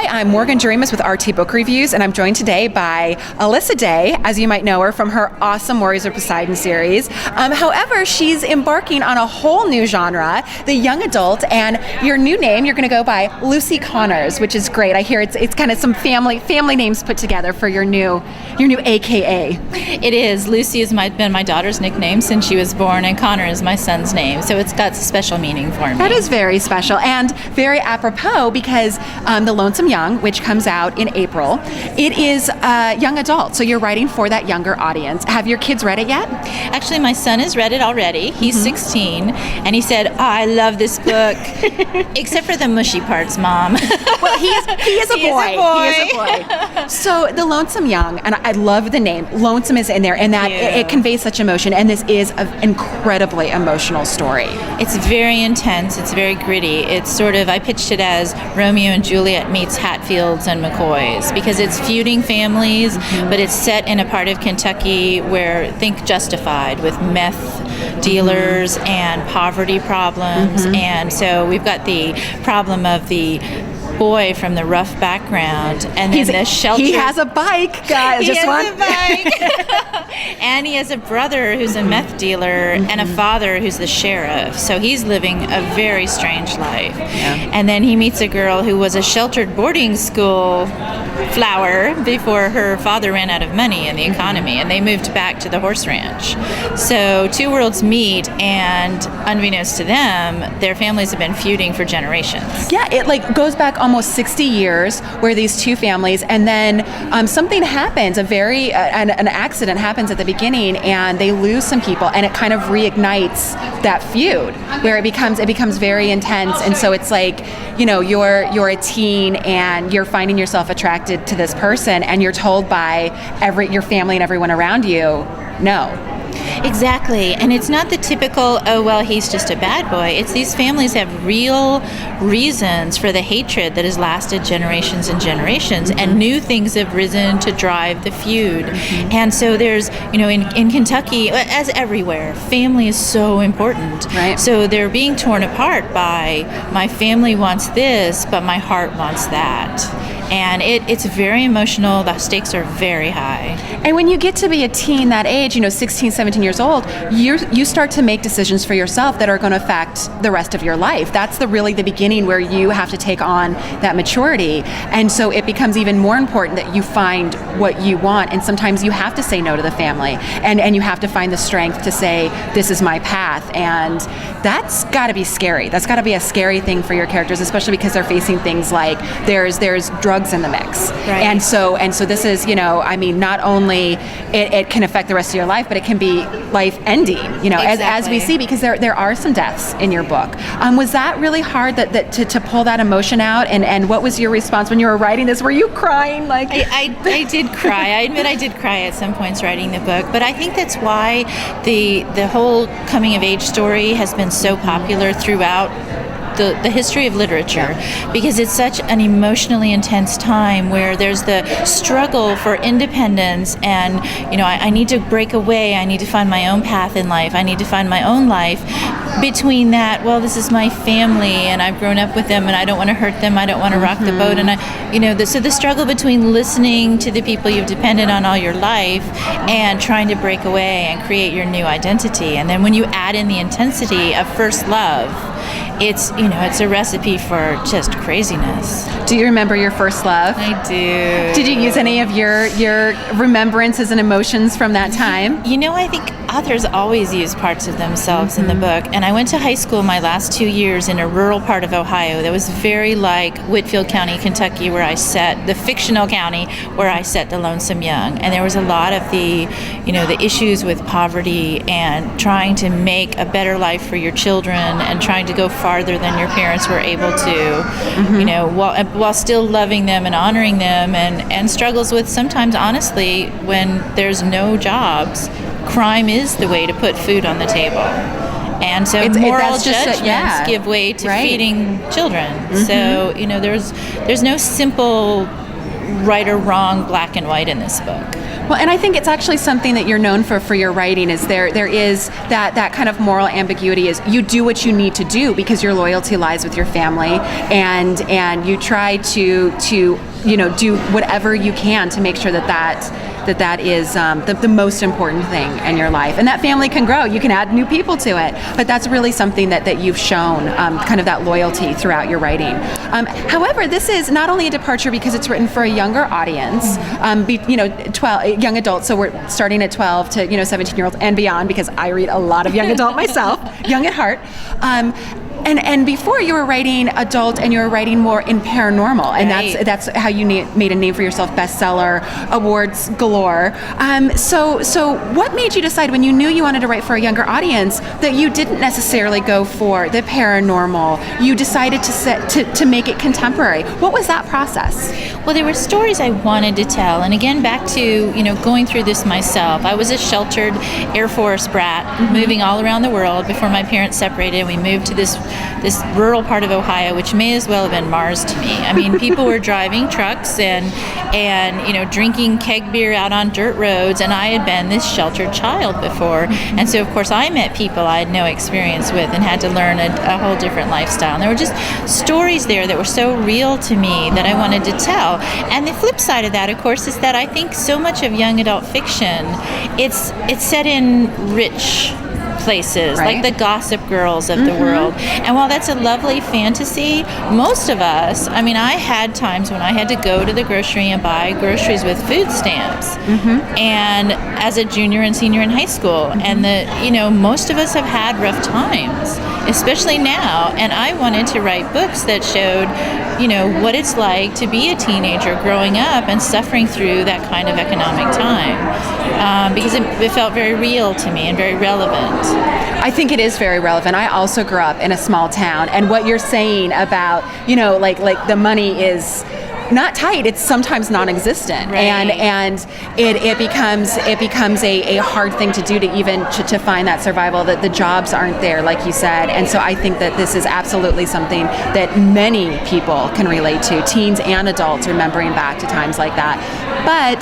Hi, I'm Morgan Doremus with RT Book Reviews, and I'm joined today by Alyssa Day, as you might know her from her awesome Warriors of Poseidon series. However, she's embarking on a whole new genre, the young adult, and your new name, you're going to go by Lucy Connors, which is great. I hear it's kind of some family names put together for your new AKA. It is. Lucy has been my daughter's nickname since she was born, and Connor is my son's name, so it's got special meaning for me. That is very special and very apropos because the Lonesome Young, which comes out in April, it is young adult, so you're writing for that younger audience. Have your kids read it yet? Actually, my son has read it already. He's 16, and he said, I love this book, except for the mushy parts, Mom. Well, he is a boy. So the Lonesome Young, and I love the name. Lonesome is in there, and that it conveys such emotion, and this is an incredibly emotional story. It's very intense. It's very gritty. It's sort of, I pitched it as Romeo and Juliet meets Hatfields and McCoys, because it's feuding families, but it's set in a part of Kentucky where, think Justified, with meth dealers and poverty problems. And so we've got the problem of the boy from the rough background, and then the shelter. He has a bike, guys. He has a bike. And he has a brother who's a meth dealer and a father who's the sheriff. So he's living a very strange life. Yeah. And then he meets a girl who was a sheltered boarding school flower before her father ran out of money in the economy, and they moved back to the horse ranch. So two worlds meet, and unbeknownst to them, their families have been feuding for generations. Yeah, it goes back almost 60 years where these two families, and then something happens, an accident happens at the beginning, and they lose some people, and it kind of reignites that feud where it becomes very intense. And so it's like, you're a teen and you're finding yourself attracted to this person, and you're told by your family and everyone around you, no. Exactly. And it's not the typical, oh, well, he's just a bad boy. It's these families have real reasons for the hatred that has lasted generations and generations, and new things have risen to drive the feud. And so there's, in Kentucky, as everywhere, family is so important. Right. So they're being torn apart by, my family wants this, but my heart wants that. And it's very emotional. The stakes are very high. And when you get to be a teen that age, 16, 17 years old, you start to make decisions for yourself that are going to affect the rest of your life. That's really the beginning where you have to take on that maturity. And so it becomes even more important that you find what you want. And sometimes you have to say no to the family. And you have to find the strength to say, this is my path. And that's got to be scary. That's got to be a scary thing for your characters, especially because they're facing things like there's drugs in the mix. Right. And so this is, not only it can affect the rest of your life, but it can be life ending, Exactly. as we see, because there are some deaths in your book. Was that really hard to pull that emotion out? And what was your response when you were writing this? Were you crying? I did cry. I admit I did cry at some points writing the book, but I think that's why the whole coming of age story has been so popular throughout the history of literature, because it's such an emotionally intense time where there's the struggle for independence, and I need to break away, I need to find my own path in life, I need to find my own life. Between that, well, this is my family and I've grown up with them and I don't want to hurt them, I don't want to rock the boat, and so the struggle between listening to the people you've depended on all your life and trying to break away and create your new identity. And then when you add in the intensity of first love, it's a recipe for just craziness. Do you remember your first love? I do. Did you use any of your remembrances and emotions from that time? I think authors always use parts of themselves in the book. And I went to high school my last 2 years in a rural part of Ohio that was very like Whitfield County, Kentucky, where I set the fictional county where I set the Lonesome Young. And there was a lot of the issues with poverty and trying to make a better life for your children and trying to go farther than your parents were able to, while still loving them and honoring them, and struggles with sometimes, honestly, when there's no jobs, crime is the way to put food on the table. And so moral judgments give way to feeding children. So, there's no simple right or wrong, black and white in this book. Well, and I think it's actually something that you're known for your writing. Is there is that kind of moral ambiguity. Is you do what you need to do because your loyalty lies with your family, and you try to do whatever you can to make sure that is the most important thing in your life. And that family can grow. You can add new people to it. But that's really something that you've shown, kind of that loyalty throughout your writing. However, this is not only a departure because it's written for a younger audience, 12 young adults. So we're starting at 12 to 17-year-olds and beyond, because I read a lot of young adult myself, young at heart. And before you were writing adult, and you were writing more in paranormal, and right. that's how you made a name for yourself, bestseller, awards galore. So what made you decide, when you knew you wanted to write for a younger audience, that you didn't necessarily go for the paranormal? You decided to make it contemporary. What was that process? Well, there were stories I wanted to tell, and again, back to going through this myself. I was a sheltered Air Force brat, moving all around the world before my parents separated. We moved to this rural part of Ohio, which may as well have been Mars to me. I mean, people were driving trucks and drinking keg beer out on dirt roads, and I had been this sheltered child before. And so, of course, I met people I had no experience with and had to learn a whole different lifestyle. And there were just stories there that were so real to me that I wanted to tell. And the flip side of that, of course, is that I think so much of young adult fiction, it's set in rich places, right, like the Gossip Girls of the world. And while that's a lovely fantasy, most of us, I mean, I had times when I had to go to the grocery and buy groceries with food stamps, and as a junior and senior in high school, and most of us have had rough times, especially now. And I wanted to write books that showed what it's like to be a teenager growing up and suffering through that kind of economic time, because it felt very real to me and very relevant. I think it is very relevant. I also grew up in a small town, and what you're saying about, like the money is not tight, it's sometimes non-existent, right, and it becomes a hard thing to do, to even to find that survival, that the jobs aren't there, like you said. And so I think that this is absolutely something that many people can relate to, teens and adults, remembering back to times like that. But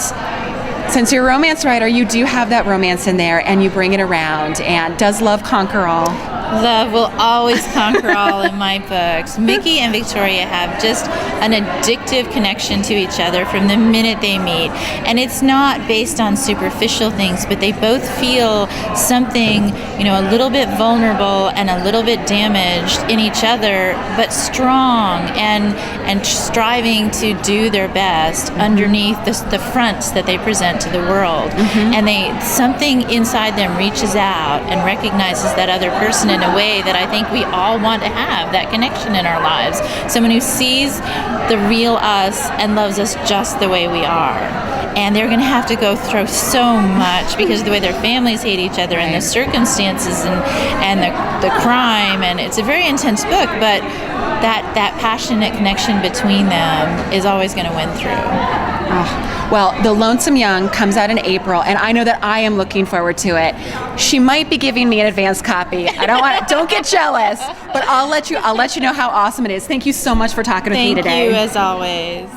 since you're a romance writer, you do have that romance in there, and you bring it around. And does love conquer all? Love will always conquer all in my books. Mickey and Victoria have just an addictive connection to each other from the minute they meet. And it's not based on superficial things, but they both feel something, a little bit vulnerable and a little bit damaged in each other, but strong and striving to do their best underneath the fronts that they present to the world. And something inside them reaches out and recognizes that other person in a way that I think we all want to have, that connection in our lives. Someone who sees the real us and loves us just the way we are. And they're going to have to go through so much because of the way their families hate each other and the circumstances and the crime. And it's a very intense book, but that passionate connection between them is always going to win through. Well, The Lonesome Young comes out in April, and I know that I am looking forward to it. She might be giving me an advance copy. Don't get jealous, but I'll let you know how awesome it is. Thank you so much for talking with me today. Thank you, as always.